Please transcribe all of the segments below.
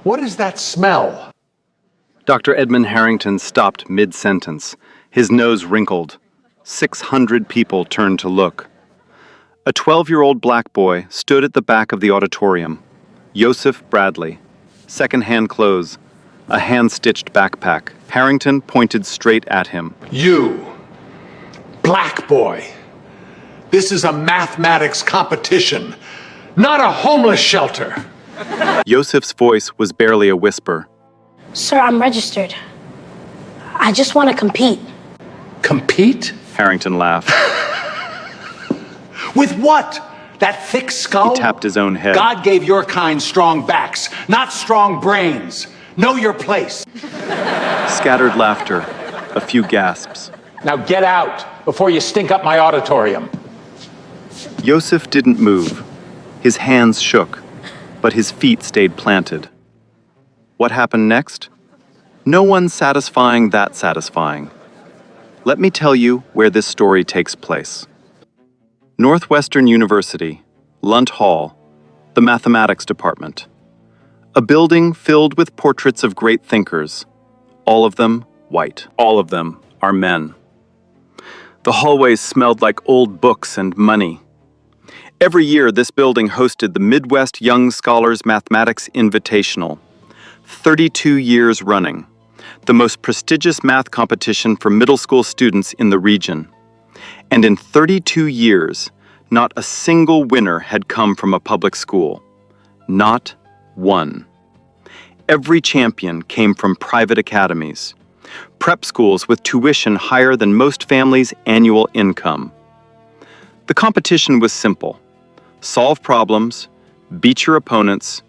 What is that smell? Dr. Edmund Harrington stopped mid-sentence, his nose wrinkled. 600 people turned to look. A 12-year-old black boy stood at the back of the auditorium. Joseph Bradley. Second-hand clothes. A hand-stitched backpack. Harrington pointed straight at him. You, black boy. This is a mathematics competition, not a homeless shelter. Joseph's voice was barely a whisper. Sir, I'm registered. I just want to compete. Compete? Harrington laughed. With what? That thick skull? He tapped his own head. God gave your kind strong backs, not strong brains. Know your place. Scattered laughter. A few gasps. Now get out before you stink up my auditorium. Joseph didn't move. His hands shook, but his feet stayed planted. What happened next? No one satisfying that satisfying. Let me tell you where this story takes place. Northwestern University, Lunt Hall, the mathematics department. A building filled with portraits of great thinkers, all of them white. All of them are men. The hallways smelled like old books and money. Every year, this building hosted the Midwest Young Scholars Mathematics Invitational, 32 years running, the most prestigious math competition for middle school students in the region. And in 32 years, not a single winner had come from a public school. Not one. Every champion came from private academies, prep schools with tuition higher than most families' annual income. The competition was simple. Solve problems, beat your opponents,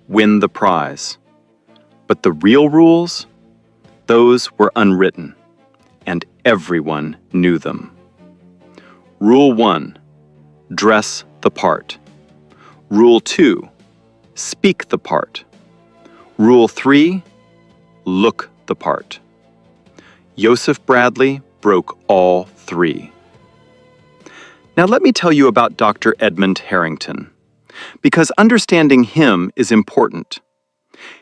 win the prize. But the real rules? Those were unwritten, and everyone knew them. Rule 1, dress the part. Rule 2, speak the part. Rule 3, look the part. Joseph Bradley broke all 3. Now let me tell you about Dr. Edmund Harrington, because understanding him is important.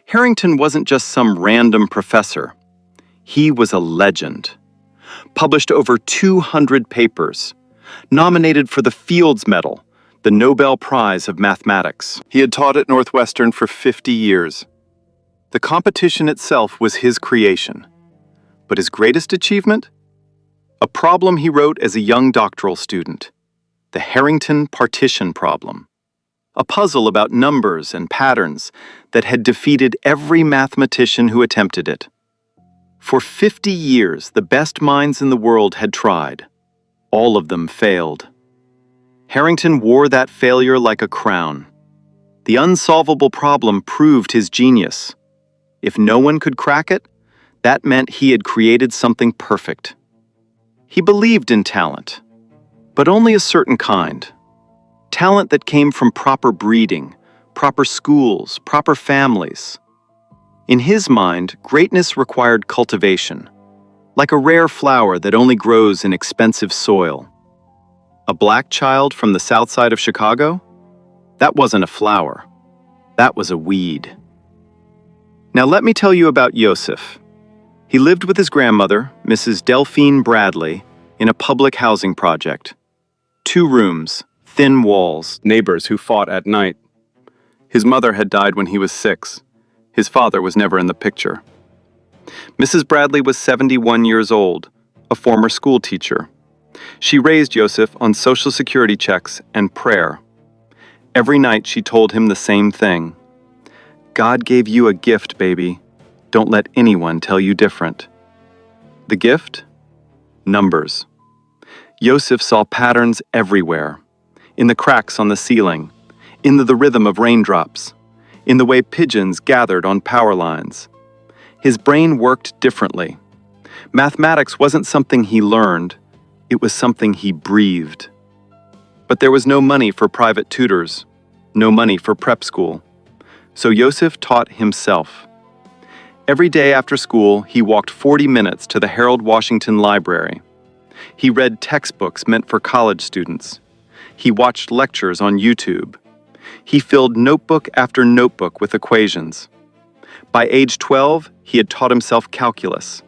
Harrington wasn't just some random professor. He was a legend. Published over 200 papers, nominated for the Fields Medal, the Nobel Prize of Mathematics. He had taught at Northwestern for 50 years. The competition itself was his creation. But his greatest achievement? A problem he wrote as a young doctoral student. The Harrington partition problem. A puzzle about numbers and patterns that had defeated every mathematician who attempted it. For 50 years, the best minds in the world had tried. All of them failed. Harrington wore that failure like a crown. The unsolvable problem proved his genius. If no one could crack it, that meant he had created something perfect. He believed in talent, but only a certain kind. Talent that came from proper breeding, proper schools, proper families. In his mind, greatness required cultivation, like a rare flower that only grows in expensive soil. A black child from the south side of Chicago? That wasn't a flower. That was a weed. Now let me tell you about Joseph. He lived with his grandmother, Mrs. Delphine Bradley, in a public housing project. 2 rooms, thin walls, neighbors who fought at night. His mother had died when he was 6. His father was never in the picture. Mrs. Bradley was 71 years old, a former school teacher. She raised Joseph on Social Security checks and prayer. Every night she told him the same thing. God gave you a gift, baby. Don't let anyone tell you different. The gift? Numbers. Joseph saw patterns everywhere. In the cracks on the ceiling, in the rhythm of raindrops, in the way pigeons gathered on power lines. His brain worked differently. Mathematics wasn't something he learned, it was something he breathed. But there was no money for private tutors, no money for prep school. So Joseph taught himself. Every day after school, he walked 40 minutes to the Harold Washington Library. He read textbooks meant for college students. He watched lectures on YouTube. He filled notebook after notebook with equations. By age 12, he had taught himself calculus,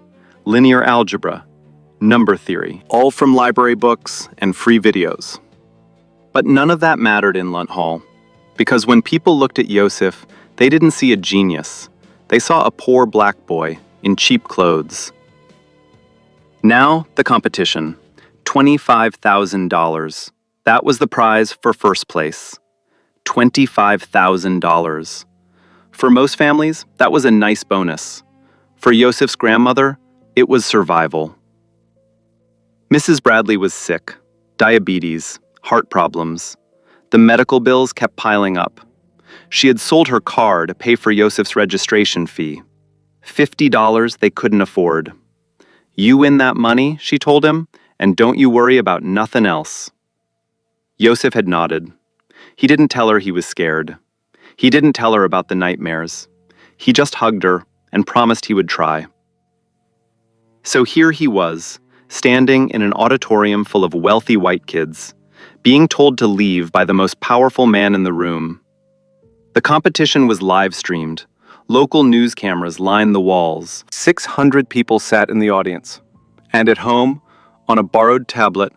linear algebra, number theory, all from library books and free videos. But none of that mattered in Lunt Hall, because when people looked at Yosef, they didn't see a genius. They saw a poor black boy in cheap clothes. Now, the competition. $25,000. That was the prize for first place. $25,000. For most families, that was a nice bonus. For Yosef's grandmother, it was survival. Mrs. Bradley was sick. Diabetes, heart problems. The medical bills kept piling up. She had sold her car to pay for Yosef's registration fee. $50 they couldn't afford. You win that money, she told him, and don't you worry about nothing else. Yosef had nodded. He didn't tell her he was scared. He didn't tell her about the nightmares. He just hugged her and promised he would try. So here he was, standing in an auditorium full of wealthy white kids, being told to leave by the most powerful man in the room. The competition was live-streamed. Local news cameras lined the walls. 600 people sat in the audience. And at home, on a borrowed tablet,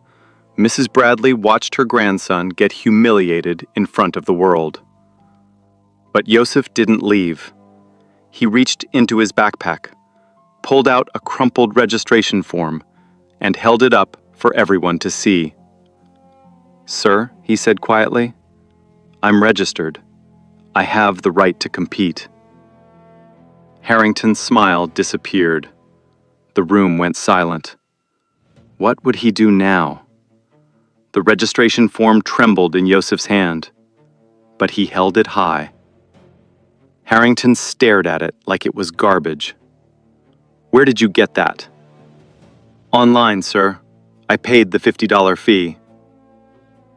Mrs. Bradley watched her grandson get humiliated in front of the world. But Yosef didn't leave. He reached into his backpack, pulled out a crumpled registration form, and held it up for everyone to see. "Sir," he said quietly, "I'm registered. I have the right to compete." Harrington's smile disappeared. The room went silent. What would he do now? The registration form trembled in Yosef's hand, but he held it high. Harrington stared at it like it was garbage. "Where did you get that?" "Online, sir. I paid the $50 fee."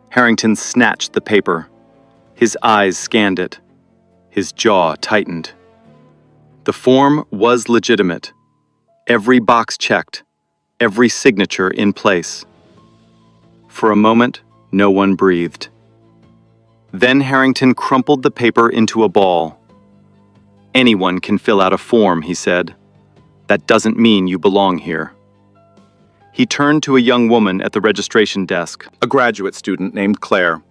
Harrington snatched the paper. His eyes scanned it. His jaw tightened. The form was legitimate. Every box checked, every signature in place. For a moment, no one breathed. Then Harrington crumpled the paper into a ball. "Anyone can fill out a form," he said. "That doesn't mean you belong here." He turned to a young woman at the registration desk, a graduate student named Claire.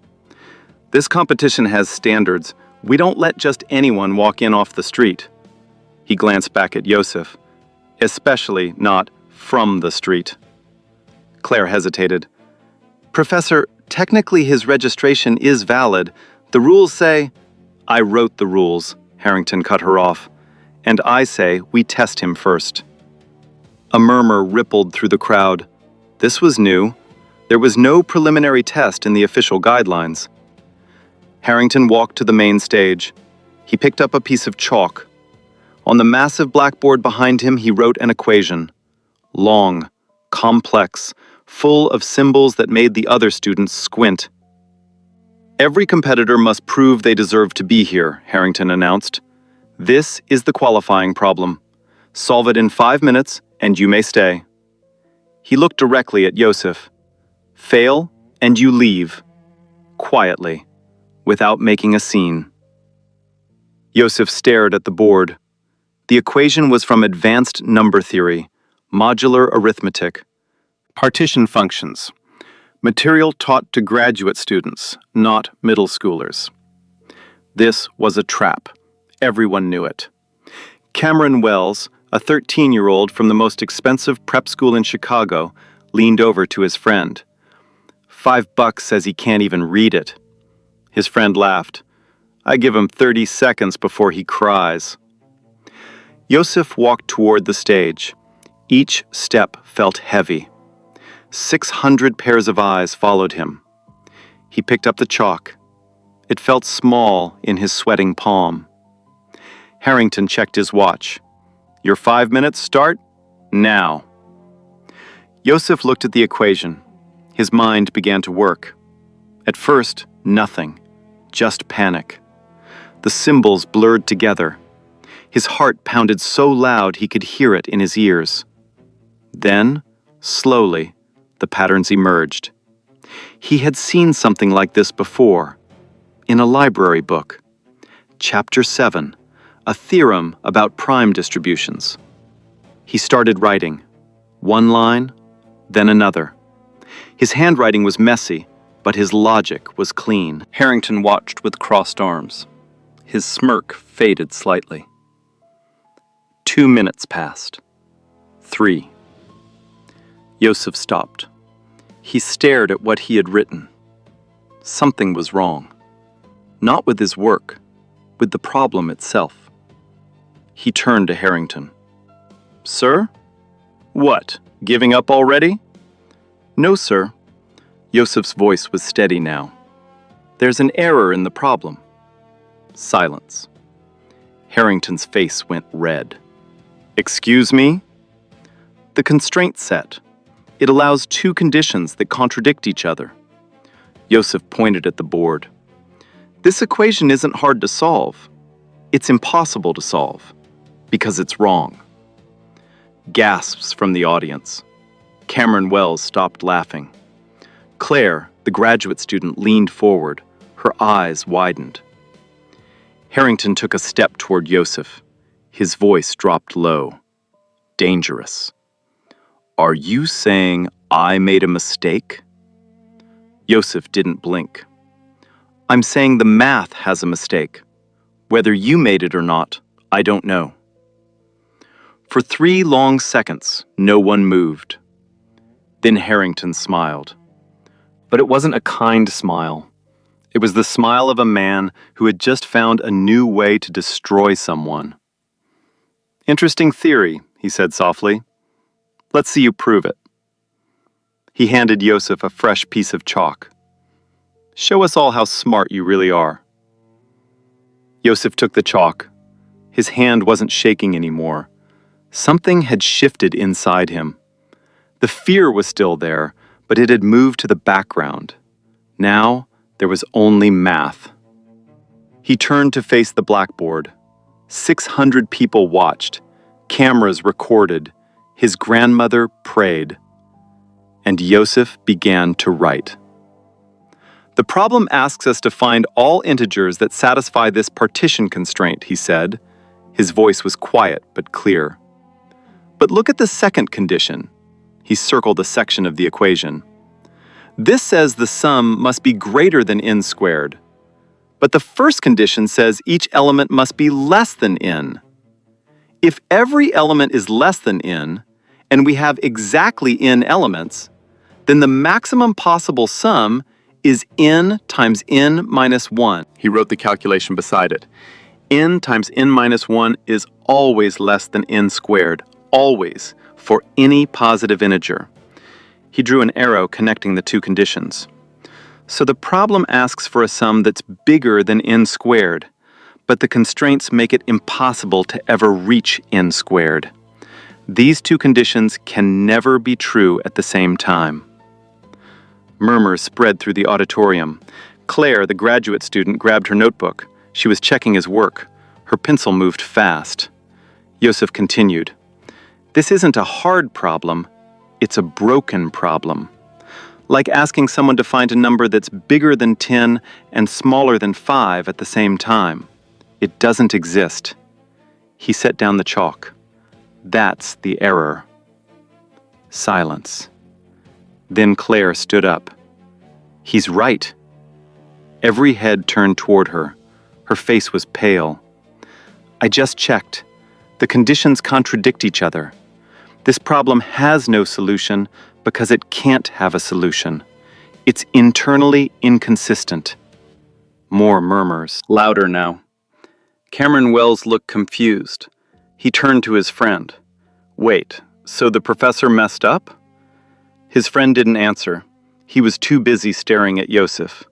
"This competition has standards. We don't let just anyone walk in off the street." He glanced back at Yosef. "Especially not from the street." Claire hesitated. "Professor, technically his registration is valid. The rules say—" "I wrote the rules," Harrington cut her off. "And I say we test him first." A murmur rippled through the crowd. This was new. There was no preliminary test in the official guidelines. Harrington walked to the main stage. He picked up a piece of chalk. On the massive blackboard behind him, he wrote an equation. Long, complex, full of symbols that made the other students squint. "Every competitor must prove they deserve to be here," Harrington announced. "This is the qualifying problem. Solve it in 5 minutes, and you may stay." He looked directly at Yosef. "Fail, and you leave. Quietly, without making a scene." Yosef stared at the board. The equation was from advanced number theory, modular arithmetic. Partition functions. Material taught to graduate students, not middle schoolers. This was a trap. Everyone knew it. Cameron Wells, a 13-year-old from the most expensive prep school in Chicago, leaned over to his friend. $5 says he can't even read it." His friend laughed. "I give him 30 seconds before he cries." Yosef walked toward the stage. Each step felt heavy. 600 pairs of eyes followed him. He picked up the chalk. It felt small in his sweating palm. Harrington checked his watch. "Your 5 minutes start now." Yosef looked at the equation. His mind began to work. At first, nothing, just panic. The symbols blurred together. His heart pounded so loud he could hear it in his ears. Then, slowly, the patterns emerged. He had seen something like this before, in a library book. Chapter 7, a theorem about prime distributions. He started writing, one line, then another. His handwriting was messy, but his logic was clean. Harrington watched with crossed arms. His smirk faded slightly. 2 minutes passed. 3. Yosef stopped. He stared at what he had written. Something was wrong. Not with his work, with the problem itself. He turned to Harrington. "Sir? What, giving up already?" "No, sir." Yosef's voice was steady now. "There's an error in the problem." Silence. Harrington's face went red. "Excuse me?" "The constraint set. It allows two conditions that contradict each other." Yosef pointed at the board. "This equation isn't hard to solve. It's impossible to solve, because it's wrong." Gasps from the audience. Cameron Wells stopped laughing. Claire, the graduate student, leaned forward. Her eyes widened. Harrington took a step toward Yosef. His voice dropped low. Dangerous. "Are you saying I made a mistake?" Yosef didn't blink. "I'm saying the math has a mistake. Whether you made it or not, I don't know." For 3 long seconds, no one moved. Then Harrington smiled. But it wasn't a kind smile. It was the smile of a man who had just found a new way to destroy someone. "Interesting theory," he said softly. "Let's see you prove it." He handed Yosef a fresh piece of chalk. "Show us all how smart you really are." Yosef took the chalk. His hand wasn't shaking anymore. Something had shifted inside him. The fear was still there, but it had moved to the background. Now, there was only math. He turned to face the blackboard. 600 people watched. Cameras recorded. His grandmother prayed. And Yosef began to write. "The problem asks us to find all integers that satisfy this partition constraint," he said. His voice was quiet but clear. "But look at the second condition." He circled a section of the equation. "This says the sum must be greater than n squared. But the first condition says each element must be less than n. If every element is less than n, and we have exactly n elements, then the maximum possible sum is n times n minus 1. He wrote the calculation beside it. N times n minus 1 is always less than n squared, always, for any positive integer. He drew an arrow connecting the two conditions. So the problem asks for a sum that's bigger than n squared, but the constraints make it impossible to ever reach n squared. These two conditions can never be true at the same time. Murmurs spread through the auditorium. Claire, the graduate student, grabbed her notebook. She was checking his work. Her pencil moved fast. Yosef continued. "This isn't a hard problem. It's a broken problem. Like asking someone to find a number that's bigger than 10 and smaller than 5 at the same time. It doesn't exist." He set down the chalk. "That's the error." Silence. Then Claire stood up. "He's right." Every head turned toward her. Her face was pale. "I just checked. The conditions contradict each other. This problem has no solution because it can't have a solution. It's internally inconsistent." More murmurs, louder now. Cameron Wells looked confused. He turned to his friend. "Wait, so the professor messed up?" His friend didn't answer. He was too busy staring at Yosef.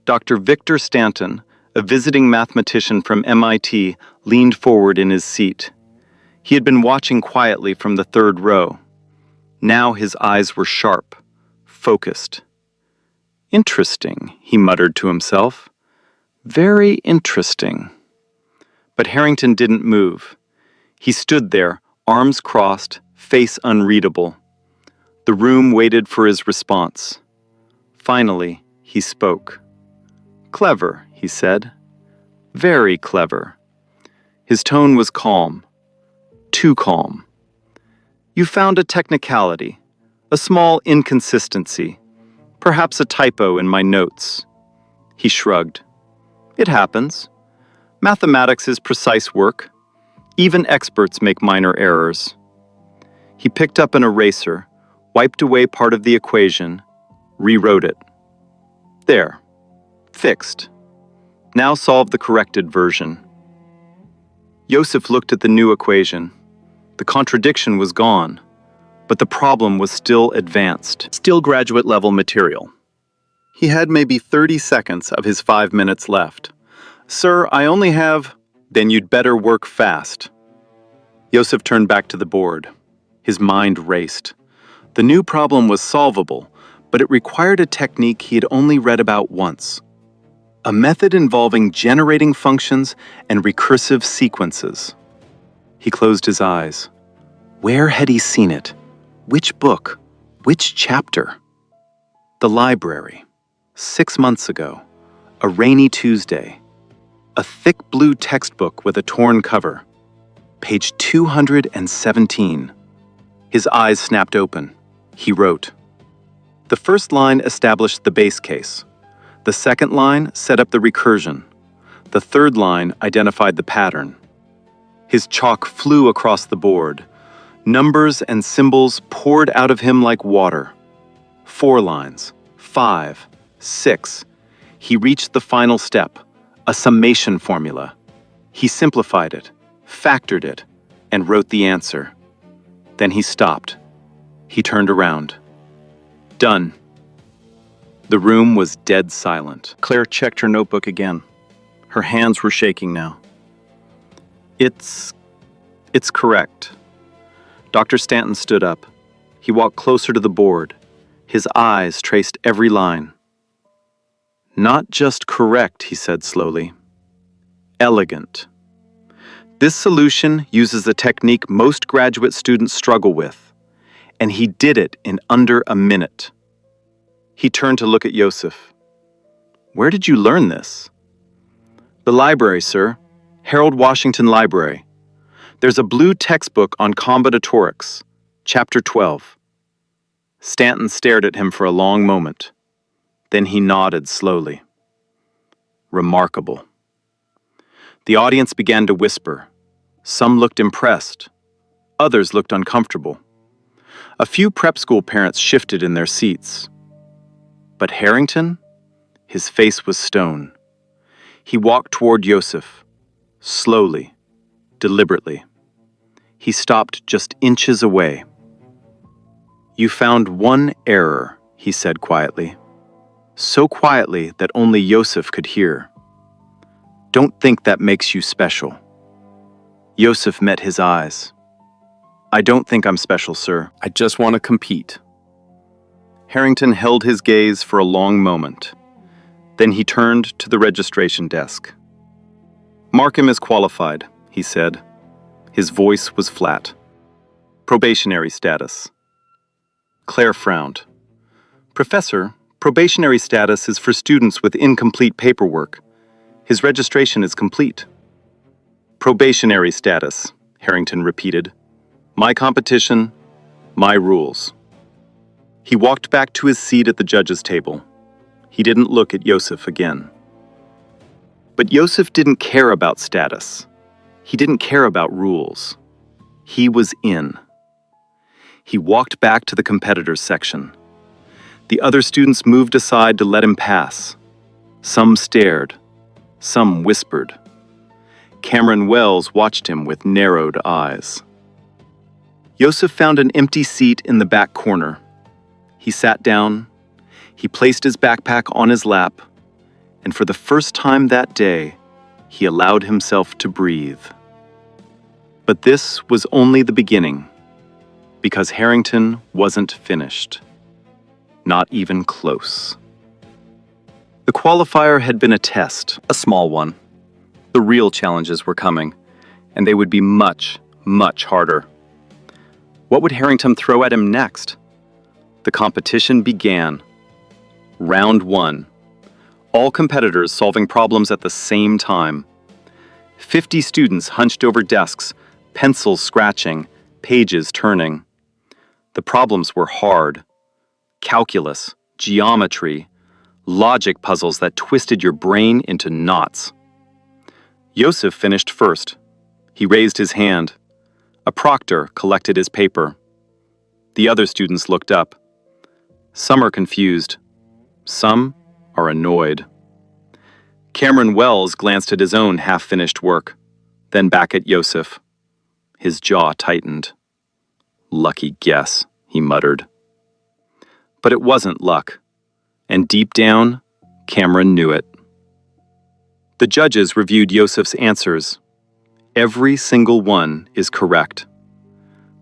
Dr. Victor Stanton, a visiting mathematician from MIT, leaned forward in his seat. He had been watching quietly from the 3rd row. Now his eyes were sharp, focused. "Interesting," he muttered to himself. "Very interesting." But Harrington didn't move. He stood there, arms crossed, face unreadable. The room waited for his response. Finally, he spoke. "Clever," he said. "Very clever. His tone was calm. Too calm. You found a technicality, a small inconsistency, perhaps a typo in my notes. He shrugged. It happens. Mathematics is precise work. Even experts make minor errors. He picked up an eraser, wiped away part of the equation, rewrote it. There. Fixed. Now solve the corrected version. Yosef looked at the new equation. The contradiction was gone, but the problem was still advanced. Still graduate-level material. He had maybe 30 seconds of his 5 minutes left. Sir, I only have... Then you'd better work fast. Yosef turned back to the board. His mind raced. The new problem was solvable, but it required a technique he had only read about once. A method involving generating functions and recursive sequences. He closed his eyes. Where had he seen it? Which book? Which chapter? The library. 6 months ago. A rainy Tuesday. A thick blue textbook with a torn cover. Page 217. His eyes snapped open. He wrote. The first line established the base case. The second line set up the recursion. The third line identified the pattern. His chalk flew across the board. Numbers and symbols poured out of him like water. 4 lines, 5, 6. He reached the final step, a summation formula. He simplified it, factored it, and wrote the answer. Then he stopped. He turned around. Done. The room was dead silent. Claire checked her notebook again. Her hands were shaking now. It's correct. Dr. Stanton stood up. He walked closer to the board. His eyes traced every line. Not just correct, he said slowly. Elegant. This solution uses a technique most graduate students struggle with, and he did it in under a minute. He turned to look at Yosef. Where did you learn this? The library, sir. Harold Washington Library. There's a blue textbook on combinatorics, chapter 12. Stanton stared at him for a long moment. Then he nodded slowly. Remarkable. The audience began to whisper. Some looked impressed. Others looked uncomfortable. A few prep school parents shifted in their seats. But Harrington? His face was stone. He walked toward Yosef, slowly, deliberately. He stopped just inches away. You found one error, he said quietly. So quietly that only Yosef could hear. Don't think that makes you special. Yosef met his eyes. I don't think I'm special, sir. I just want to compete. Harrington held his gaze for a long moment. Then he turned to the registration desk. Mark him as qualified, he said. His voice was flat. Probationary status. Claire frowned. Professor, probationary status is for students with incomplete paperwork. His registration is complete. Probationary status, Harrington repeated. My competition, my rules. He walked back to his seat at the judge's table. He didn't look at Yosef again. But Yosef didn't care about status. He didn't care about rules. He was in. He walked back to the competitors section. The other students moved aside to let him pass. Some stared. Some whispered. Cameron Wells watched him with narrowed eyes. Yosef found an empty seat in the back corner. He sat down. He placed his backpack on his lap, and for the first time that day, he allowed himself to breathe. But this was only the beginning, because Harrington wasn't finished. Not even close. The qualifier had been a test, a small one. The real challenges were coming, and they would be much, much harder. What would Harrington throw at him next? The competition began. Round 1. All competitors solving problems at the same time. 50 students hunched over desks, pencils scratching, pages turning. The problems were hard. Calculus, geometry, logic puzzles that twisted your brain into knots. Yosef finished first. He raised his hand. A proctor collected his paper. The other students looked up. Some are confused. Some are annoyed. Cameron Wells glanced at his own half-finished work, then back at Yosef. His jaw tightened. "Lucky guess," he muttered. But it wasn't luck, and deep down, Cameron knew it. The judges reviewed Yosef's answers. Every single one is correct.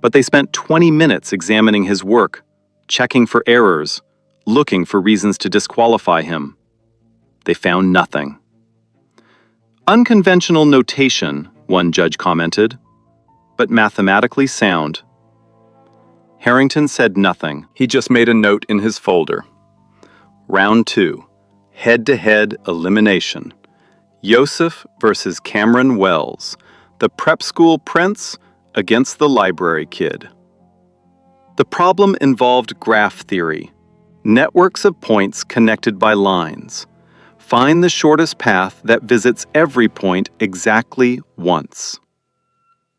But they spent 20 minutes examining his work, checking for errors, looking for reasons to disqualify him. They found nothing. "Unconventional notation," one judge commented, "but mathematically sound." Harrington said nothing. He just made a note in his folder. Round 2, head-to-head elimination. Yosef versus Cameron Wells, the prep school prince against the library kid. The problem involved graph theory, networks of points connected by lines. Find the shortest path that visits every point exactly once.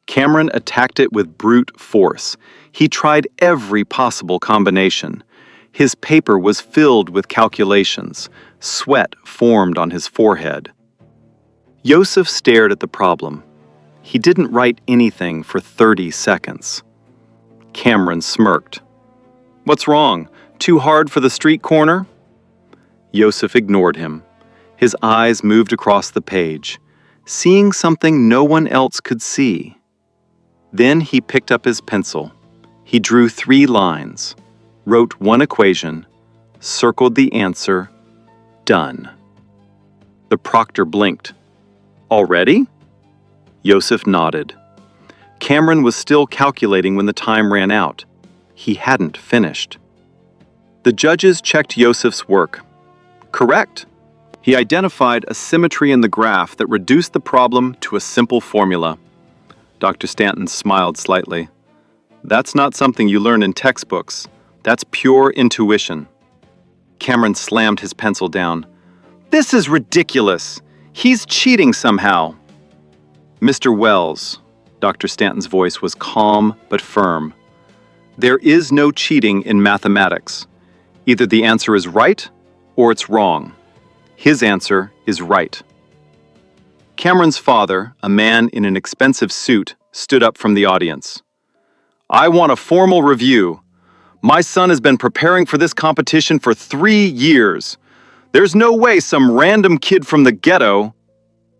Cameron attacked it with brute force. He tried every possible combination. His paper was filled with calculations. Sweat formed on his forehead. Yosef stared at the problem. He didn't write anything for 30 seconds. Cameron smirked. "What's wrong? Too hard for the street corner?" Yosef ignored him. His eyes moved across the page, seeing something no one else could see. Then he picked up his pencil. He drew 3 lines, wrote one equation, circled the answer, done. The proctor blinked. "Already?" Yosef nodded. Cameron was still calculating when the time ran out. He hadn't finished. The judges checked Yosef's work. Correct. He identified a symmetry in the graph that reduced the problem to a simple formula. Dr. Stanton smiled slightly. "That's not something you learn in textbooks. That's pure intuition." Cameron slammed his pencil down. "This is ridiculous. He's cheating somehow." "Mr. Wells," Dr. Stanton's voice was calm but firm. "There is no cheating in mathematics. Either the answer is right or it's wrong. His answer is right." Cameron's father, a man in an expensive suit, stood up from the audience. "I want a formal review. My son has been preparing for this competition for 3 years. There's no way some random kid from the ghetto—"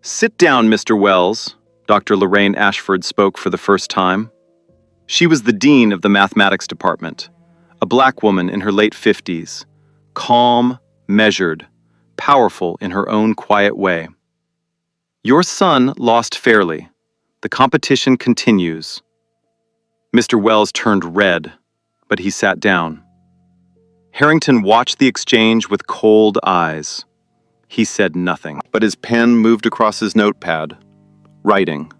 "Sit down, Mr. Wells," Dr. Lorraine Ashford spoke for the first time. She was the dean of the mathematics department, a black woman in her late 50s, calm, measured, powerful in her own quiet way. "Your son lost fairly. The competition continues." Mr. Wells turned red, but he sat down. Harrington watched the exchange with cold eyes. He said nothing, but his pen moved across his notepad. Writing.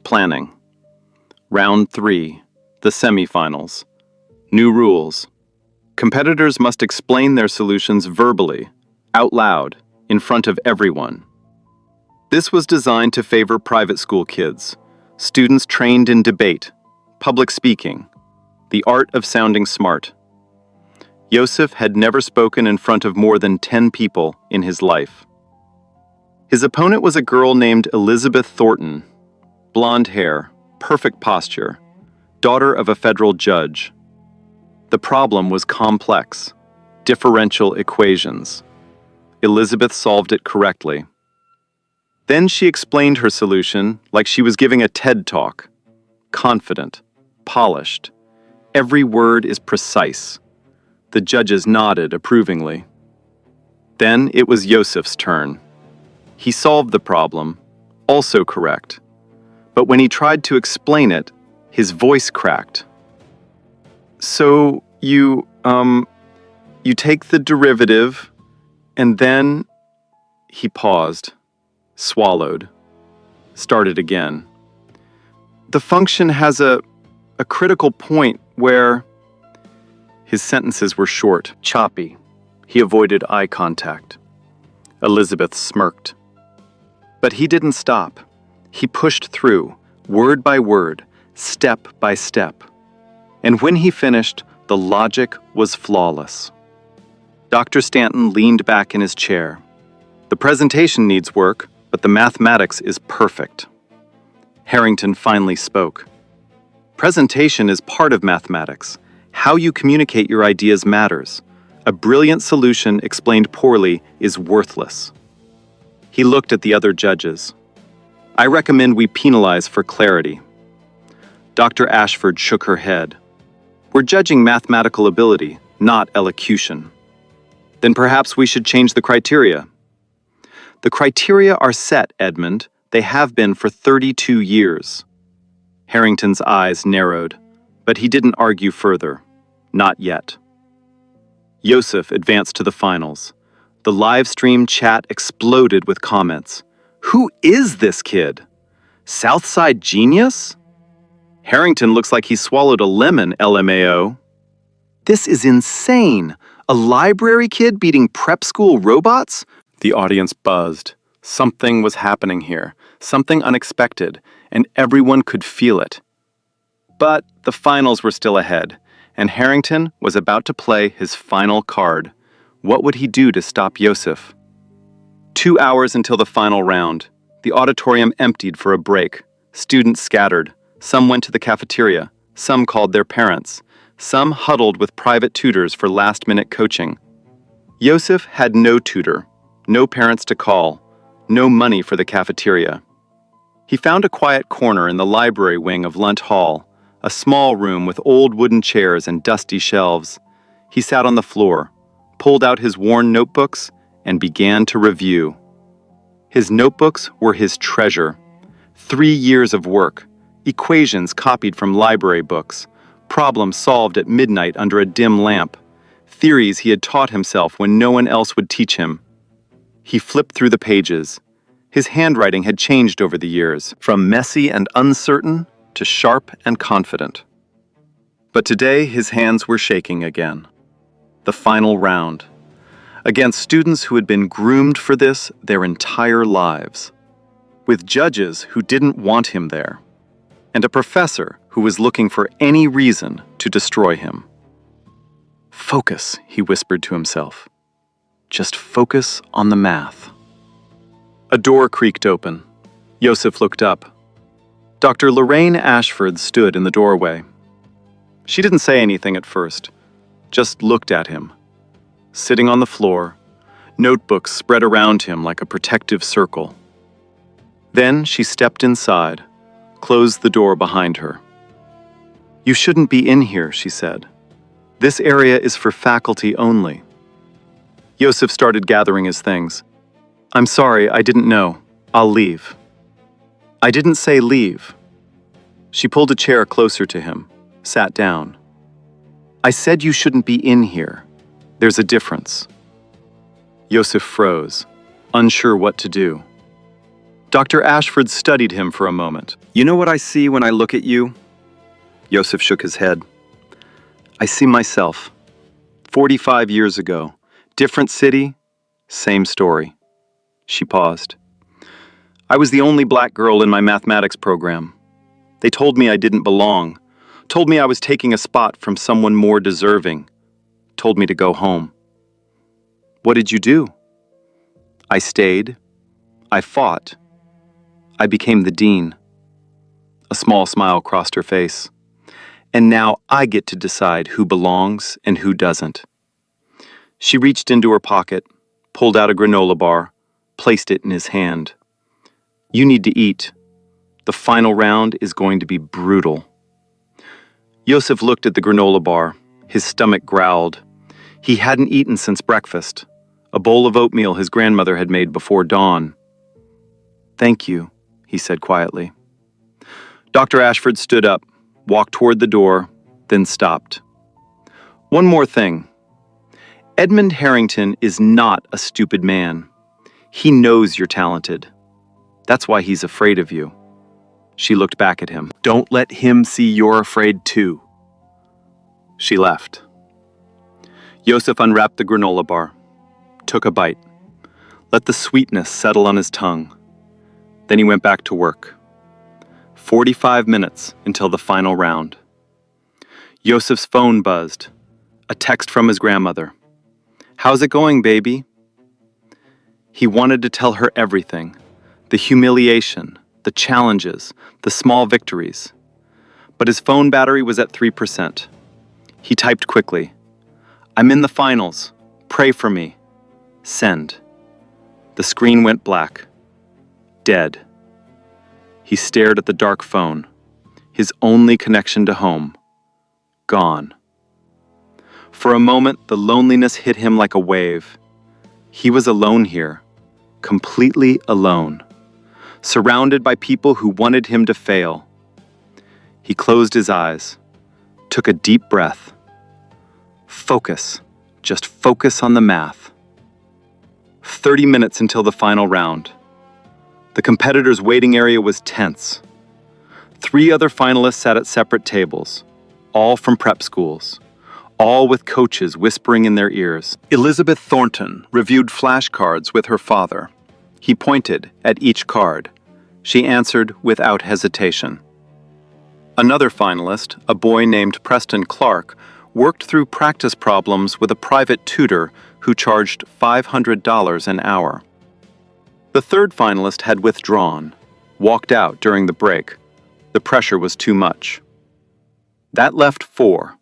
Planning. Round 3. The semifinals. New rules. Competitors must explain their solutions verbally, out loud, in front of everyone. This was designed to favor private school kids, students trained in debate, public speaking, the art of sounding smart. Yosef had never spoken in front of more than 10 people in his life. His opponent was a girl named Elizabeth Thornton, blonde hair, perfect posture, daughter of a federal judge. The problem was complex, differential equations. Elizabeth solved it correctly. Then she explained her solution like she was giving a TED talk. Confident, polished. Every word is precise. The judges nodded approvingly. Then it was Yosef's turn. He solved the problem, also correct. But when he tried to explain it, his voice cracked. "So you take the derivative, and then..." He paused, swallowed. started again. The function has a critical point where... His sentences were short, choppy. He avoided eye contact. Elizabeth smirked. But he didn't stop. He pushed through, word by word, step by step. And when he finished, the logic was flawless. Dr. Stanton leaned back in his chair. The presentation needs work, but the mathematics is perfect. Harrington finally spoke. Presentation is part of mathematics. How you communicate your ideas matters. A brilliant solution explained poorly is worthless. He looked at the other judges. I recommend we penalize for clarity. Dr. Ashford shook her head. We're judging mathematical ability, not elocution. Then perhaps we should change the criteria. The criteria are set, Edmund. They have been for 32 years. Harrington's eyes narrowed, but he didn't argue further. Not yet. Yosef advanced to the finals. The live stream chat exploded with comments. Who is this kid? Southside genius? Harrington looks like he swallowed a lemon, LMAO. This is insane. A library kid beating prep school robots? The audience buzzed. Something was happening here, something unexpected, and everyone could feel it. But the finals were still ahead, and Harrington was about to play his final card. What would he do to stop Yosef? 2 hours until the final round. The auditorium emptied for a break. Students scattered. Some went to the cafeteria. Some called their parents. Some huddled with private tutors for last-minute coaching. Yosef had no tutor, no parents to call, no money for the cafeteria. He found a quiet corner in the library wing of Lunt Hall, a small room with old wooden chairs and dusty shelves. He sat on the floor, pulled out his worn notebooks, and began to review. His notebooks were his treasure. 3 years of work, equations copied from library books, problems solved at midnight under a dim lamp, theories he had taught himself when no one else would teach him. He flipped through the pages. His handwriting had changed over the years, from messy and uncertain to sharp and confident. But today his hands were shaking again. The final round. Against students who had been groomed for this their entire lives. With judges who didn't want him there. And a professor who was looking for any reason to destroy him. Focus, he whispered to himself. Just focus on the math. A door creaked open. Yosef looked up. Dr. Lorraine Ashford stood in the doorway. She didn't say anything at first, just looked at him. Sitting on the floor, notebooks spread around him like a protective circle. Then she stepped inside, closed the door behind her. You shouldn't be in here, she said. This area is for faculty only. Yosef started gathering his things. I'm sorry, I didn't know. I'll leave. I didn't say leave. She pulled a chair closer to him, sat down. I said you shouldn't be in here. There's a difference. Yosef froze, unsure what to do. Dr. Ashford studied him for a moment. You know what I see when I look at you? Yosef shook his head. I see myself. 45 years ago. Different city, same story. She paused. I was the only black girl in my mathematics program. They told me I didn't belong, told me I was taking a spot from someone more deserving, told me to go home. What did you do? I stayed. I fought. I became the dean. A small smile crossed her face. And now I get to decide who belongs and who doesn't. She reached into her pocket, pulled out a granola bar, placed it in his hand. You need to eat. The final round is going to be brutal. Yosef looked at the granola bar. His stomach growled. He hadn't eaten since breakfast, a bowl of oatmeal his grandmother had made before dawn. Thank you, he said quietly. Dr. Ashford stood up, walked toward the door, then stopped. One more thing. Edmund Harrington is not a stupid man. He knows you're talented. That's why he's afraid of you. She looked back at him. Don't let him see you're afraid too. She left. Yosef unwrapped the granola bar, took a bite, let the sweetness settle on his tongue. Then he went back to work. 45 minutes until the final round. Yosef's phone buzzed. A text from his grandmother. "How's it going, baby?" He wanted to tell her everything. The humiliation, the challenges, the small victories. But his phone battery was at 3%. He typed quickly. "I'm in the finals. Pray for me. Send." The screen went black. Dead. He stared at the dark phone. His only connection to home. Gone. For a moment, the loneliness hit him like a wave. He was alone here. Completely alone. Surrounded by people who wanted him to fail. He closed his eyes. Took a deep breath. Focus. Just focus on the math. 30 minutes until the final round. The competitors' waiting area was tense. 3 other finalists sat at separate tables, all from prep schools, all with coaches whispering in their ears. Elizabeth Thornton reviewed flashcards with her father. He pointed at each card. She answered without hesitation. Another finalist, a boy named Preston Clark, worked through practice problems with a private tutor who charged $500 an hour. The third finalist had withdrawn, walked out during the break. The pressure was too much. That left 4.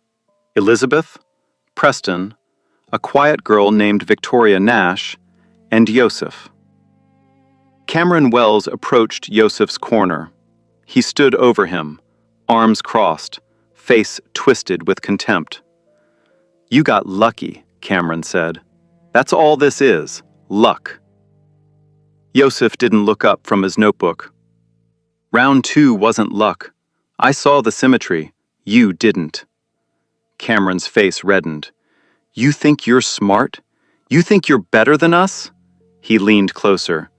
Elizabeth, Preston, a quiet girl named Victoria Nash, and Yosef. Cameron Wells approached Yosef's corner. He stood over him, arms crossed, face twisted with contempt. "You got lucky," Cameron said. "That's all this is, luck." Yosef didn't look up from his notebook. "Round 2 wasn't luck. I saw the symmetry. You didn't." Cameron's face reddened. "You think you're smart? You think you're better than us?" He leaned closer.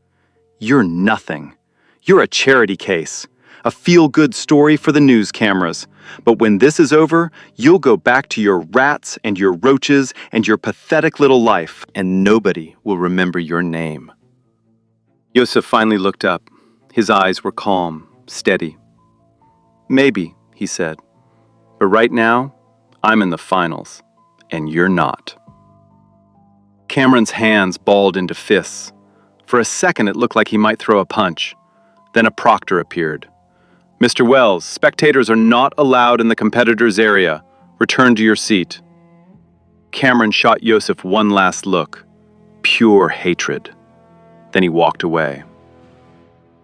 "You're nothing. You're a charity case. A feel-good story for the news cameras. But when this is over, you'll go back to your rats and your roaches and your pathetic little life, and nobody will remember your name." Yosef finally looked up. His eyes were calm, steady. "Maybe," he said. "But right now, I'm in the finals, and you're not." Cameron's hands balled into fists. For a second, it looked like he might throw a punch. Then a proctor appeared. "Mr. Wells, spectators are not allowed in the competitors' area. Return to your seat." Cameron shot Yosef one last look. Pure hatred. Then he walked away.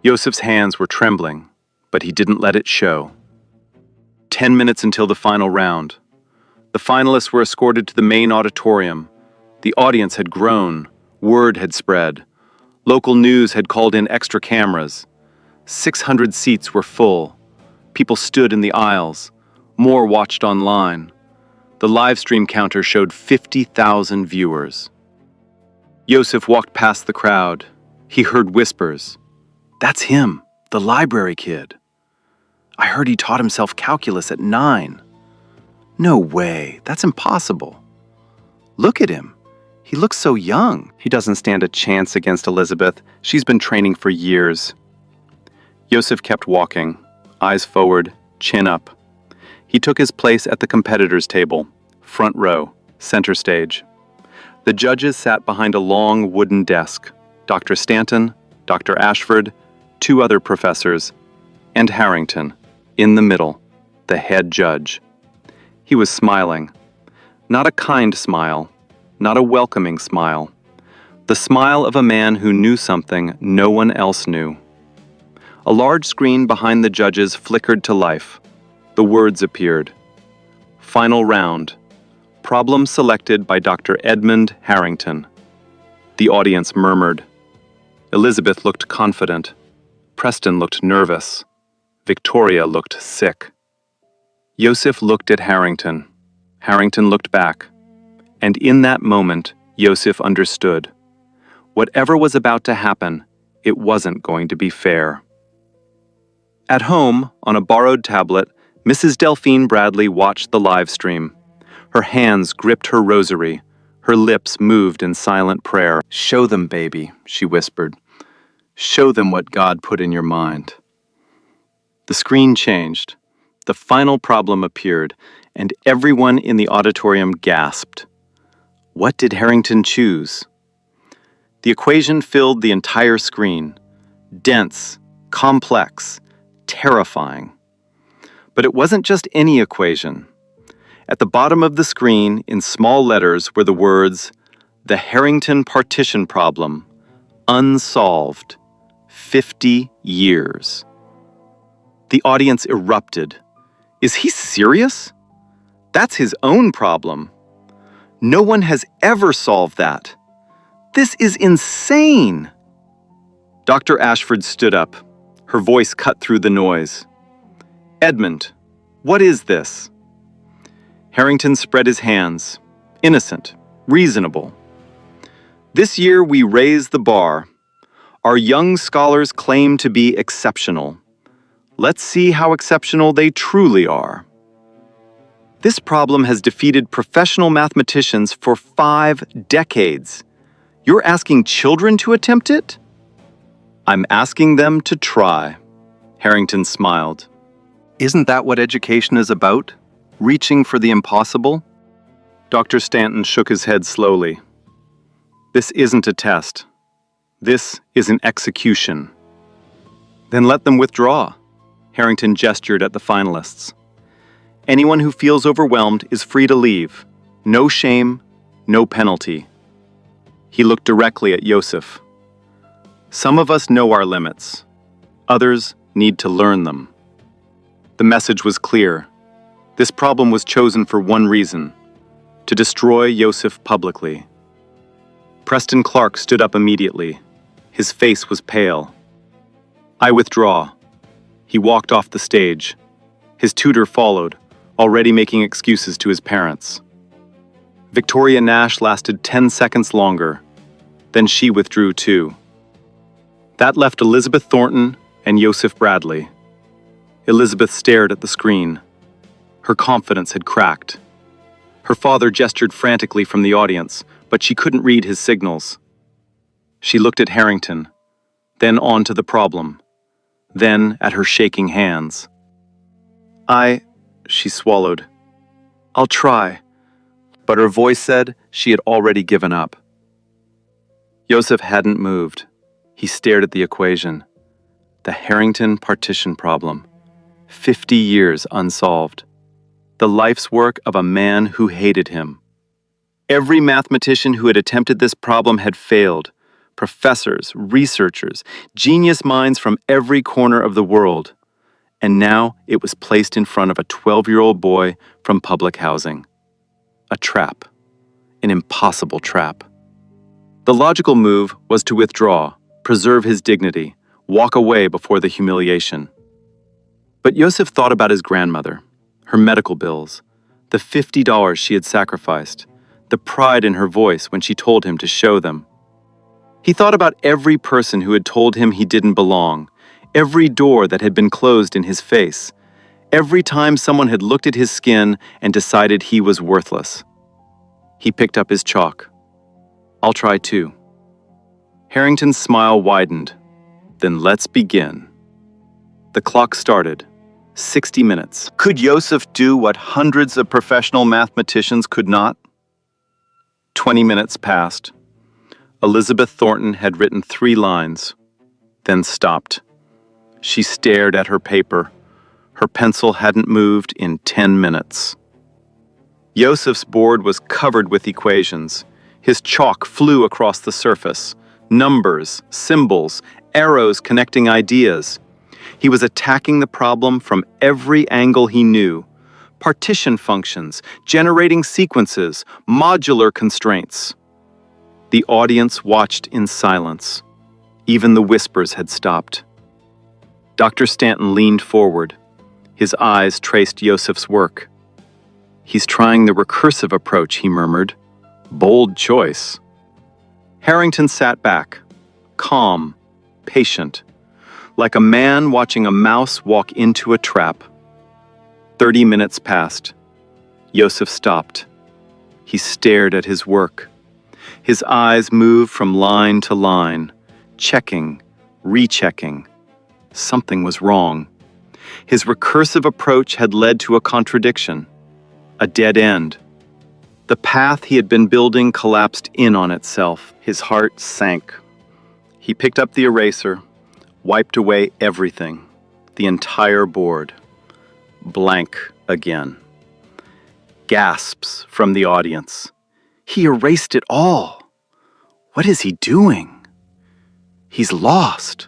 Yosef's hands were trembling, but he didn't let it show. 10 minutes until the final round. The finalists were escorted to the main auditorium. The audience had grown. Word had spread. Local news had called in extra cameras. 600 seats were full. People stood in the aisles. More watched online. The live stream counter showed 50,000 viewers. Yosef walked past the crowd. He heard whispers. "That's him, the library kid. I heard he taught himself calculus at 9. No way, that's impossible. Look at him. He looks so young." He doesn't stand a chance against Elizabeth. She's been training for years. Yosef kept walking, eyes forward, chin up. He took his place at the competitors' table, front row, center stage. The judges sat behind a long wooden desk. Dr. Stanton, Dr. Ashford, 2 other professors, and Harrington, in the middle, the head judge. He was smiling. Not a kind smile, not a welcoming smile. The smile of a man who knew something no one else knew. A large screen behind the judges flickered to life. The words appeared. Final round. Problem selected by Dr. Edmund Harrington. The audience murmured. Elizabeth looked confident. Preston looked nervous. Victoria looked sick. Yosef looked at Harrington. Harrington looked back. And in that moment, Yosef understood. Whatever was about to happen, it wasn't going to be fair. At home, on a borrowed tablet, Mrs. Delphine Bradley watched the live stream. Her hands gripped her rosary. Her lips moved in silent prayer. "Show them, baby," she whispered. "Show them what God put in your mind." The screen changed. The final problem appeared, and everyone in the auditorium gasped. What did Harrington choose? The equation filled the entire screen. Dense, complex, terrifying. But it wasn't just any equation. At the bottom of the screen, in small letters, were the words, "The Harrington partition problem, unsolved, 50 years." The audience erupted. Is he serious? That's his own problem. No one has ever solved that. This is insane. Dr. Ashford stood up. Her voice cut through the noise. "Edmund, what is this?" Harrington spread his hands. Innocent, reasonable. "This year we raise the bar. Our young scholars claim to be exceptional. Let's see how exceptional they truly are. This problem has defeated professional mathematicians for 5 decades. You're asking children to attempt it?" "I'm asking them to try," Harrington smiled. "Isn't that what education is about? Reaching for the impossible?" Dr. Stanton shook his head slowly. "This isn't a test. This is an execution." "Then let them withdraw." Harrington gestured at the finalists. "Anyone who feels overwhelmed is free to leave. No shame, no penalty." He looked directly at Yosef. "Some of us know our limits. Others need to learn them." The message was clear. This problem was chosen for one reason: to destroy Yosef publicly. Preston Clark stood up immediately. His face was pale. "I withdraw." He walked off the stage. His tutor followed, already making excuses to his parents. Victoria Nash lasted 10 seconds longer. Then she withdrew too. That left Elizabeth Thornton and Yosef Bradley. Elizabeth stared at the screen. Her confidence had cracked. Her father gestured frantically from the audience, but she couldn't read his signals. She looked at Harrington, then on to the problem, then at her shaking hands. She swallowed. "I'll try." But her voice said she had already given up. Yosef hadn't moved. He stared at the equation. The Harrington partition problem. 50 years unsolved. The life's work of a man who hated him. Every mathematician who had attempted this problem had failed. Professors, researchers, genius minds from every corner of the world. And now it was placed in front of a 12-year-old boy from public housing. A trap. An impossible trap. The logical move was to withdraw, preserve his dignity, walk away before the humiliation. But Yosef thought about his grandmother, her medical bills, the $50 she had sacrificed, the pride in her voice when she told him to show them. He thought about every person who had told him he didn't belong, every door that had been closed in his face, every time someone had looked at his skin and decided he was worthless. He picked up his chalk. "I'll try too." Harrington's smile widened. "Then let's begin." The clock started. 60 minutes. Could Yosef do what hundreds of professional mathematicians could not? 20 minutes passed. Elizabeth Thornton had written 3 lines, then stopped. She stared at her paper. Her pencil hadn't moved in 10 minutes. Yosef's board was covered with equations. His chalk flew across the surface. Numbers, symbols, arrows connecting ideas. He was attacking the problem from every angle he knew. Partition functions, generating sequences, modular constraints. The audience watched in silence. Even the whispers had stopped. Dr. Stanton leaned forward. His eyes traced Yosef's work. "He's trying the recursive approach," he murmured. "Bold choice." Harrington sat back, calm, patient, like a man watching a mouse walk into a trap. 30 minutes passed. Yosef stopped. He stared at his work. His eyes moved from line to line, checking, rechecking. Something was wrong. His recursive approach had led to a contradiction, a dead end. The path he had been building collapsed in on itself. His heart sank. He picked up the eraser, wiped away everything, the entire board. Blank again. Gasps from the audience. He erased it all. What is he doing? He's lost.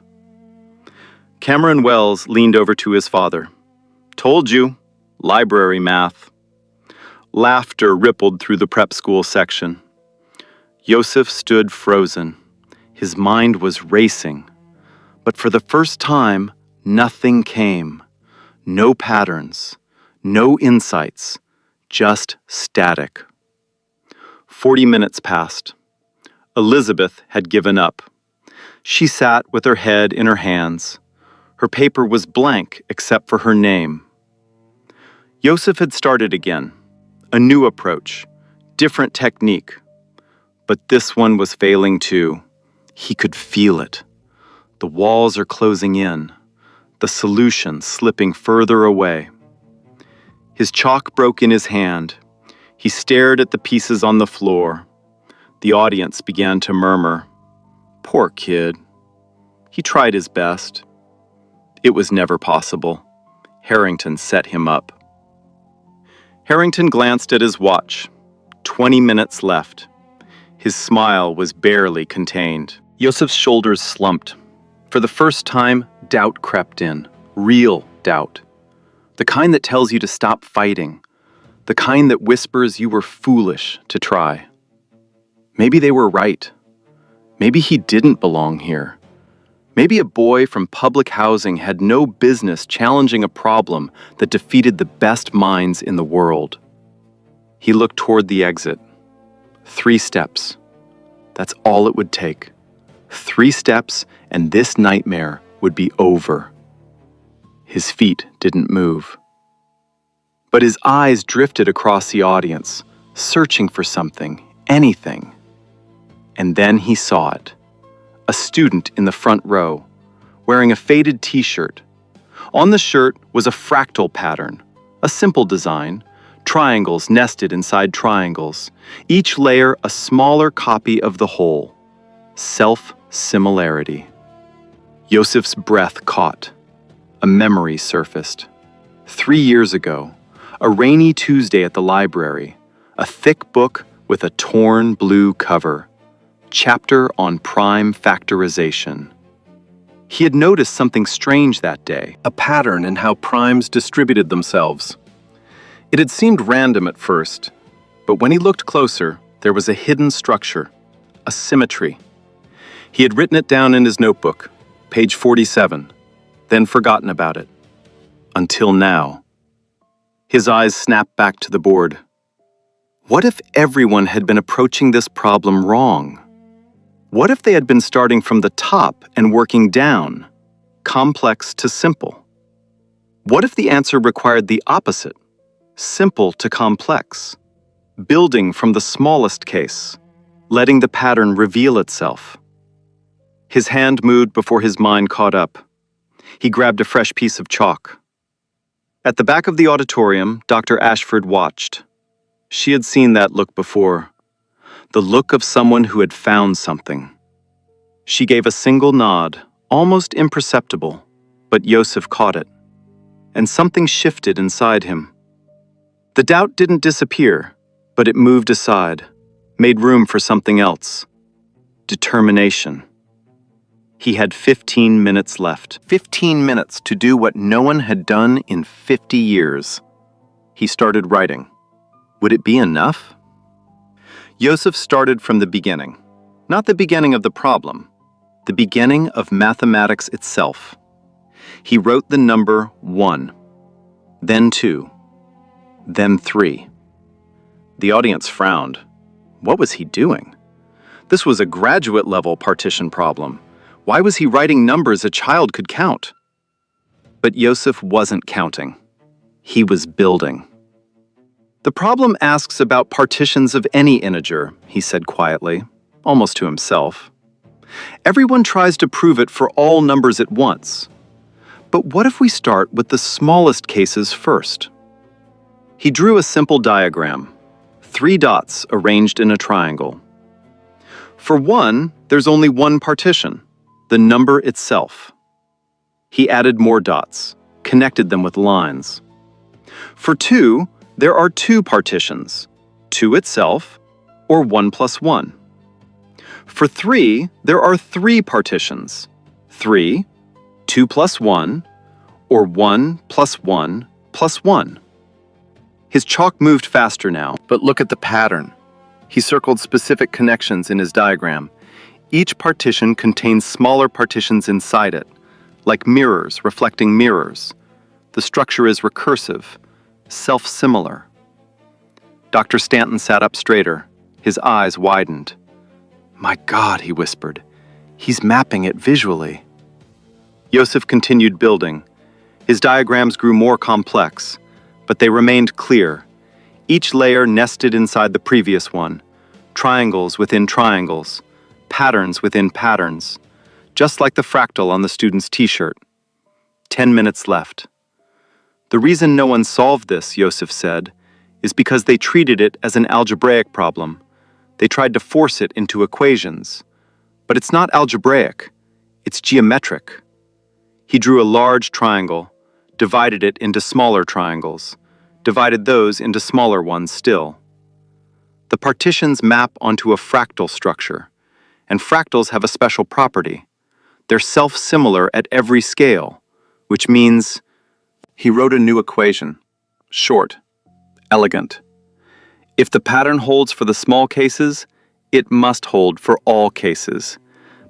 Cameron Wells leaned over to his father. Told you, library math. Laughter rippled through the prep school section. Yosef stood frozen. His mind was racing. But for the first time, nothing came. No patterns, no insights, just static. 40 minutes passed. Elizabeth had given up. She sat with her head in her hands. Her paper was blank except for her name. Yosef had started again. A new approach, different technique. But this one was failing too. He could feel it. The walls are closing in, the solution slipping further away. His chalk broke in his hand. He stared at the pieces on the floor. The audience began to murmur. Poor kid. He tried his best. It was never possible. Harrington set him up. Harrington glanced at his watch. 20 minutes left. His smile was barely contained. Yosef's shoulders slumped. For the first time, doubt crept in. Real doubt. The kind that tells you to stop fighting. The kind that whispers you were foolish to try. Maybe they were right. Maybe he didn't belong here. Maybe a boy from public housing had no business challenging a problem that defeated the best minds in the world. He looked toward the exit. 3 steps. That's all it would take. 3 steps, and this nightmare would be over. His feet didn't move. But his eyes drifted across the audience, searching for something, anything. And then he saw it. A student in the front row, wearing a faded t-shirt. On the shirt was a fractal pattern, a simple design, triangles nested inside triangles, each layer a smaller copy of the whole. Self-similarity. Yosef's breath caught. A memory surfaced. 3 years ago, a rainy Tuesday at the library, a thick book with a torn blue cover. Chapter on prime factorization. He had noticed something strange that day, a pattern in how primes distributed themselves. It had seemed random at first, but when he looked closer, there was a hidden structure, a symmetry. He had written it down in his notebook, page 47, then forgotten about it. Until now. His eyes snapped back to the board. What if everyone had been approaching this problem wrong? What if they had been starting from the top and working down, complex to simple? What if the answer required the opposite, simple to complex, building from the smallest case, letting the pattern reveal itself? His hand moved before his mind caught up. He grabbed a fresh piece of chalk. At the back of the auditorium, Dr. Ashford watched. She had seen that look before. The look of someone who had found something. She gave a single nod, almost imperceptible, but Yosef caught it. And something shifted inside him. The doubt didn't disappear, but it moved aside, made room for something else. Determination. He had 15 minutes left. 15 minutes to do what no one had done in 50 years. He started writing. Would it be enough? Yosef started from the beginning. Not the beginning of the problem, the beginning of mathematics itself. He wrote the number 1, then 2, then 3. The audience frowned. What was he doing? This was a graduate-level partition problem, Why was he writing numbers a child could count? But Yosef wasn't counting. He was building. The problem asks about partitions of any integer, he said quietly, almost to himself. Everyone tries to prove it for all numbers at once. But what if we start with the smallest cases first? He drew a simple diagram, 3 dots arranged in a triangle. For 1, there's only one partition, the number itself. He added more dots, connected them with lines. For 2, there are 2 partitions, 2 itself, or 1 plus 1. For 3, there are 3 partitions, 3, 2 plus 1, or 1 plus 1 plus 1. His chalk moved faster now, but look at the pattern. He circled specific connections in his diagram. Each partition contains smaller partitions inside it, like mirrors reflecting mirrors. The structure is recursive, self-similar. Dr. Stanton sat up straighter. His eyes widened. "My God," he whispered. "He's mapping it visually." Yosef continued building. His diagrams grew more complex, but they remained clear. Each layer nested inside the previous one, triangles within triangles, patterns within patterns, just like the fractal on the student's t-shirt. 10 minutes left. The reason no one solved this, Yosef said, is because they treated it as an algebraic problem. They tried to force it into equations. But it's not algebraic, it's geometric. He drew a large triangle, divided it into smaller triangles, divided those into smaller ones still. The partitions map onto a fractal structure, and fractals have a special property. They're self-similar at every scale, which means he wrote a new equation. Short, elegant. If the pattern holds for the small cases, it must hold for all cases,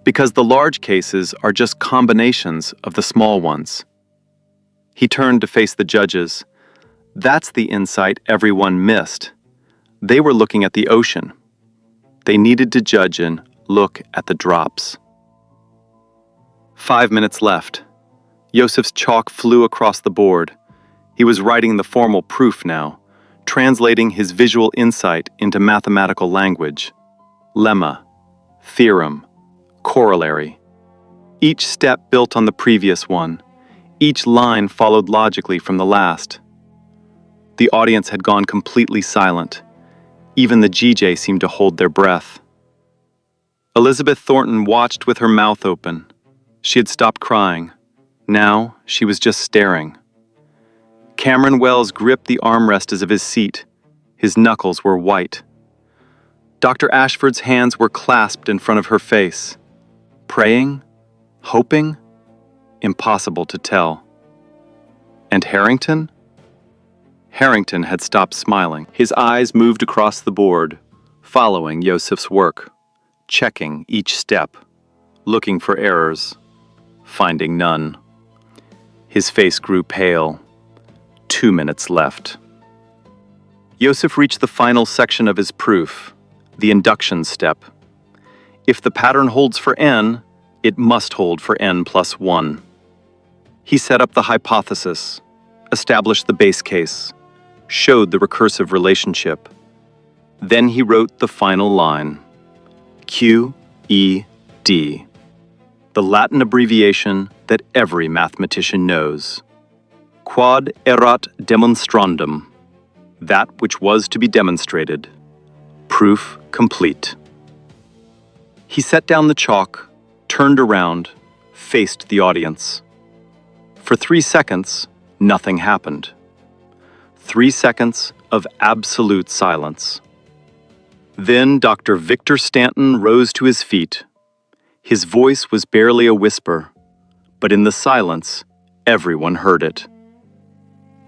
because the large cases are just combinations of the small ones. He turned to face the judges. That's the insight everyone missed. They were looking at the ocean. They needed to judge and look at the drops. 5 minutes left. Yosef's chalk flew across the board. He was writing the formal proof now, translating his visual insight into mathematical language. Lemma, theorem, corollary. Each step built on the previous one. Each line followed logically from the last. The audience had gone completely silent. Even the GJ seemed to hold their breath. Elizabeth Thornton watched with her mouth open. She had stopped crying. Now she was just staring. Cameron Wells gripped the armrests of his seat. His knuckles were white. Dr. Ashford's hands were clasped in front of her face. Praying? Hoping? Impossible to tell. And Harrington? Harrington had stopped smiling. His eyes moved across the board, following Yosef's work, checking each step, looking for errors, finding none. His face grew pale. 2 minutes left. Yosef reached the final section of his proof, the induction step. If the pattern holds for n, it must hold for n plus 1. He set up the hypothesis, established the base case, showed the recursive relationship. Then he wrote the final line, QED, the Latin abbreviation that every mathematician knows. Quod erat demonstrandum, that which was to be demonstrated. Proof complete. He set down the chalk, turned around, faced the audience. For 3 seconds, nothing happened. 3 seconds of absolute silence. Then Dr. Victor Stanton rose to his feet. His voice was barely a whisper, but in the silence, everyone heard it.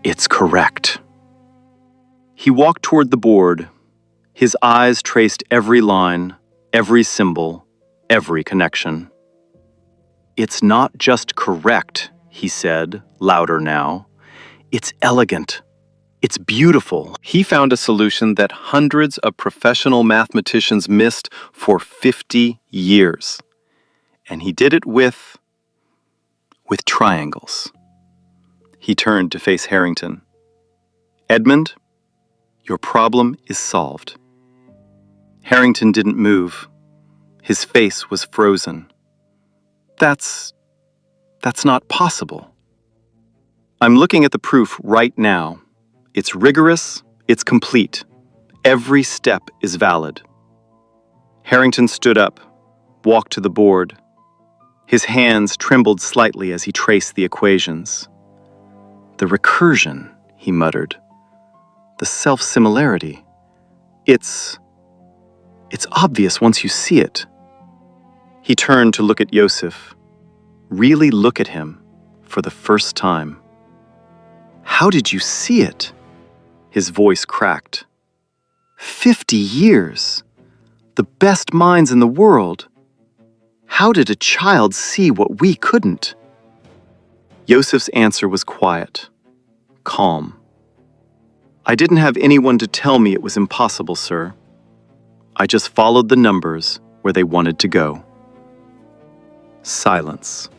It's correct. He walked toward the board. His eyes traced every line, every symbol, every connection. It's not just correct, he said, louder now. It's elegant. It's beautiful. He found a solution that hundreds of professional mathematicians missed for 50 years. And he did it with triangles. He turned to face Harrington. Edmund, your problem is solved. Harrington didn't move. His face was frozen. That's not possible. I'm looking at the proof right now. It's rigorous, it's complete. Every step is valid. Harrington stood up, walked to the board. His hands trembled slightly as he traced the equations. The recursion, he muttered. The self-similarity. It's obvious once you see it. He turned to look at Yosef. Really look at him for the first time. How did you see it? His voice cracked. 50 years. The best minds in the world. How did a child see what we couldn't? Yosef's answer was quiet, calm. I didn't have anyone to tell me it was impossible, sir. I just followed the numbers where they wanted to go. Silence.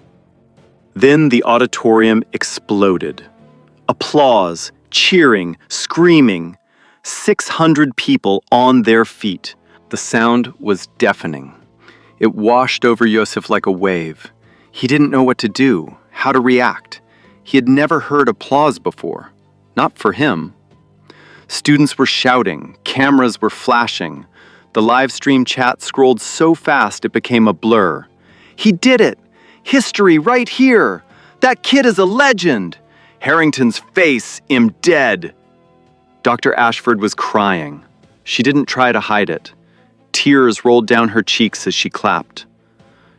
Then the auditorium exploded. Applause, cheering, screaming. 600 people on their feet. The sound was deafening. It washed over Yosef like a wave. He didn't know what to do, how to react. He had never heard applause before. Not for him. Students were shouting, cameras were flashing. The live stream chat scrolled so fast it became a blur. He did it! History right here! That kid is a legend! Harrington's face am dead. Dr. Ashford was crying. She didn't try to hide it. Tears rolled down her cheeks as she clapped.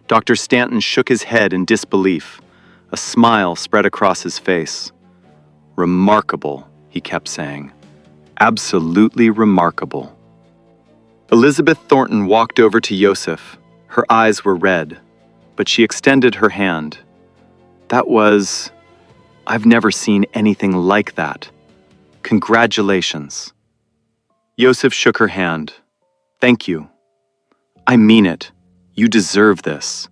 Dr. Stanton shook his head in disbelief. A smile spread across his face. Remarkable, he kept saying. Absolutely remarkable. Elizabeth Thornton walked over to Yosef. Her eyes were red, but she extended her hand. I've never seen anything like that. Congratulations. Yosef shook her hand. Thank you. I mean it. You deserve this.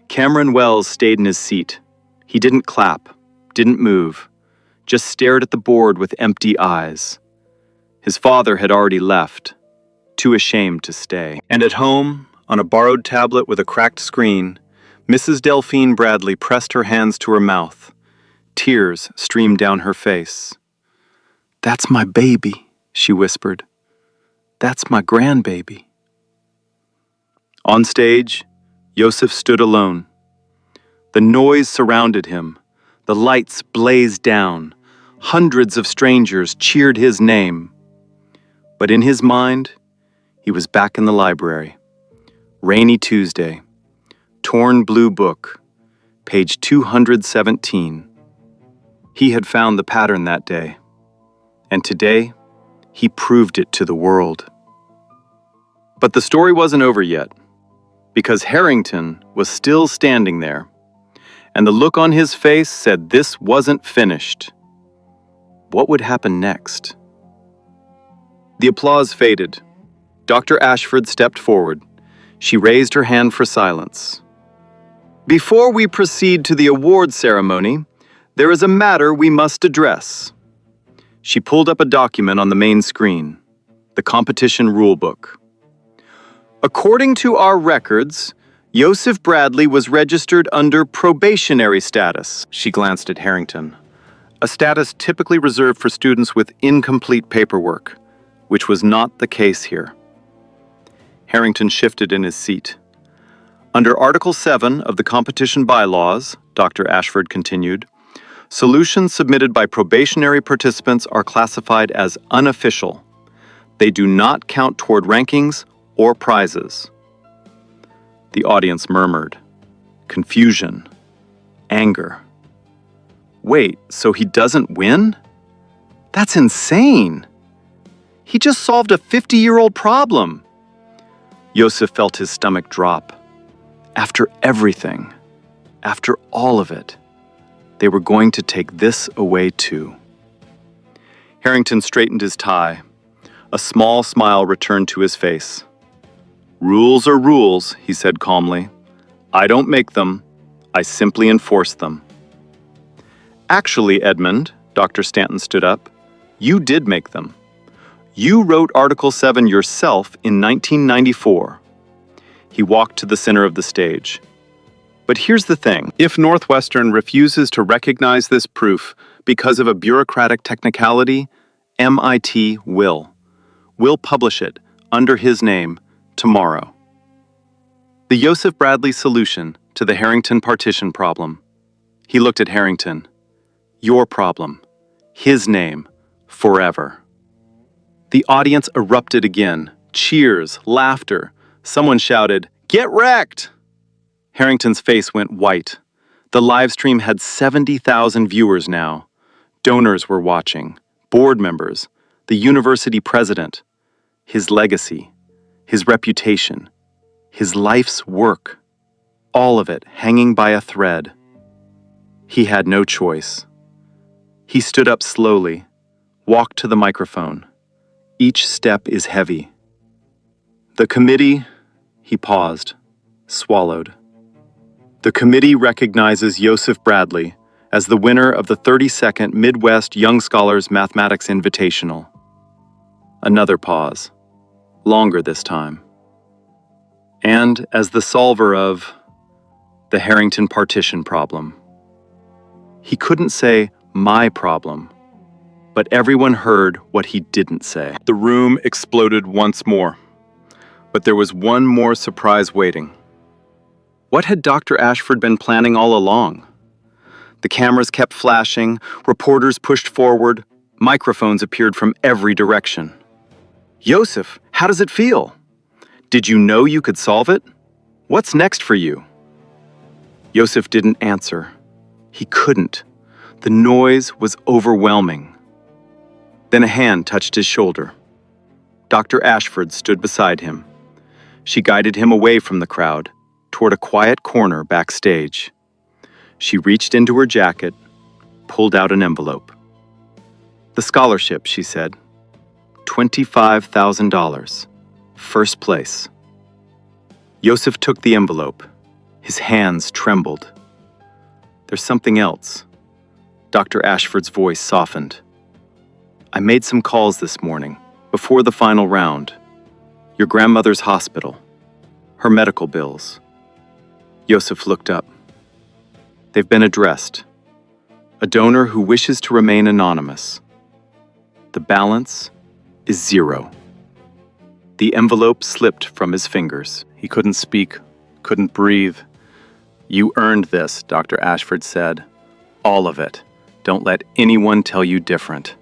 Cameron Wells stayed in his seat. He didn't clap, didn't move, just stared at the board with empty eyes. His father had already left, too ashamed to stay. And at home, on a borrowed tablet with a cracked screen, Mrs. Delphine Bradley pressed her hands to her mouth. Tears streamed down her face. That's my baby, she whispered. That's my grandbaby. On stage, Yosef stood alone. The noise surrounded him. The lights blazed down. Hundreds of strangers cheered his name. But in his mind, he was back in the library. Rainy Tuesday. Torn blue book. Page 217. He had found the pattern that day. And today, he proved it to the world. But the story wasn't over yet, because Harrington was still standing there, and the look on his face said this wasn't finished. What would happen next? The applause faded. Dr. Ashford stepped forward. She raised her hand for silence. Before we proceed to the award ceremony, there is a matter we must address. She pulled up a document on the main screen, the competition rulebook. According to our records, Yosef Bradley was registered under probationary status. She glanced at Harrington. A status typically reserved for students with incomplete paperwork, which was not the case here. Harrington shifted in his seat. Under Article 7 of the competition bylaws, Dr. Ashford continued, solutions submitted by probationary participants are classified as unofficial. They do not count toward rankings or prizes. The audience murmured. Confusion. Anger. Wait, so he doesn't win? That's insane! He just solved a 50-year-old problem. Yosef felt his stomach drop. After everything, after all of it, they were going to take this away too. Harrington straightened his tie. A small smile returned to his face. Rules are rules, he said calmly. I don't make them, I simply enforce them. Actually, Edmund, Dr. Stanton stood up, you did make them. You wrote Article 7 yourself in 1994. He walked to the center of the stage. But here's the thing. If Northwestern refuses to recognize this proof because of a bureaucratic technicality, MIT will. We'll publish it under his name tomorrow. The Joseph Bradley solution to the Harrington partition problem. He looked at Harrington. Your problem. His name. Forever. The audience erupted again. Cheers, laughter. Someone shouted, "Get wrecked!" Harrington's face went white. The live stream had 70,000 viewers now. Donors were watching. Board members. The university president. His legacy. His reputation. His life's work. All of it hanging by a thread. He had no choice. He stood up slowly, walked to the microphone. Each step is heavy. The committee, he paused, swallowed. The committee recognizes Joseph Bradley as the winner of the 32nd Midwest Young Scholars Mathematics Invitational. Another pause, longer this time. And as the solver of the Harrington partition problem. He couldn't say, my problem, but everyone heard what he didn't say. The room exploded once more, but there was one more surprise waiting. What had Dr. Ashford been planning all along? The cameras kept flashing, reporters pushed forward, microphones appeared from every direction. Joseph, how does it feel? Did you know you could solve it? What's next for you? Joseph didn't answer. He couldn't. The noise was overwhelming. Then a hand touched his shoulder. Dr. Ashford stood beside him. She guided him away from the crowd, toward a quiet corner backstage. She reached into her jacket, pulled out an envelope. The scholarship, she said. $25,000. First place. Joseph took the envelope. His hands trembled. There's something else. Dr. Ashford's voice softened. I made some calls this morning, before the final round. Your grandmother's hospital. Her medical bills. Joseph looked up. They've been addressed. A donor who wishes to remain anonymous. The balance is 0. The envelope slipped from his fingers. He couldn't speak, couldn't breathe. You earned this, Dr. Ashford said. All of it. Don't let anyone tell you different.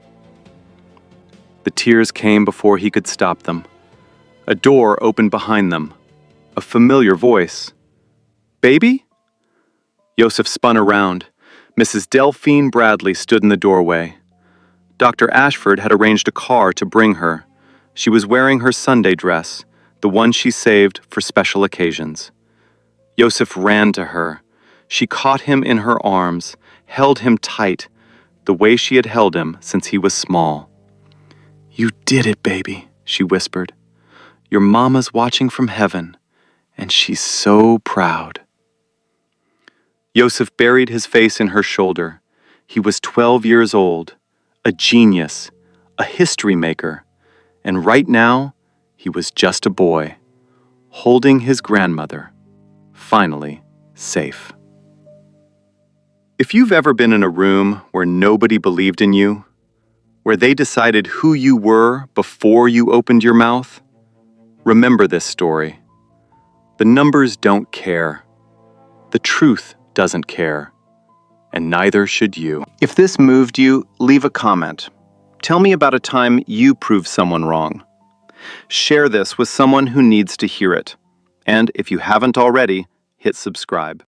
The tears came before he could stop them. A door opened behind them. A familiar voice. Baby? Joseph spun around. Mrs. Delphine Bradley stood in the doorway. Dr. Ashford had arranged a car to bring her. She was wearing her Sunday dress, the one she saved for special occasions. Joseph ran to her. She caught him in her arms, held him tight, the way she had held him since he was small. You did it, baby, she whispered. Your mama's watching from heaven, and she's so proud. Joseph buried his face in her shoulder. He was 12 years old, a genius, a history maker, and right now, he was just a boy, holding his grandmother, finally safe. If you've ever been in a room where nobody believed in you, where they decided who you were before you opened your mouth, remember this story. The numbers don't care. The truth doesn't care. And neither should you. If this moved you, leave a comment. Tell me about a time you proved someone wrong. Share this with someone who needs to hear it. And if you haven't already, hit subscribe.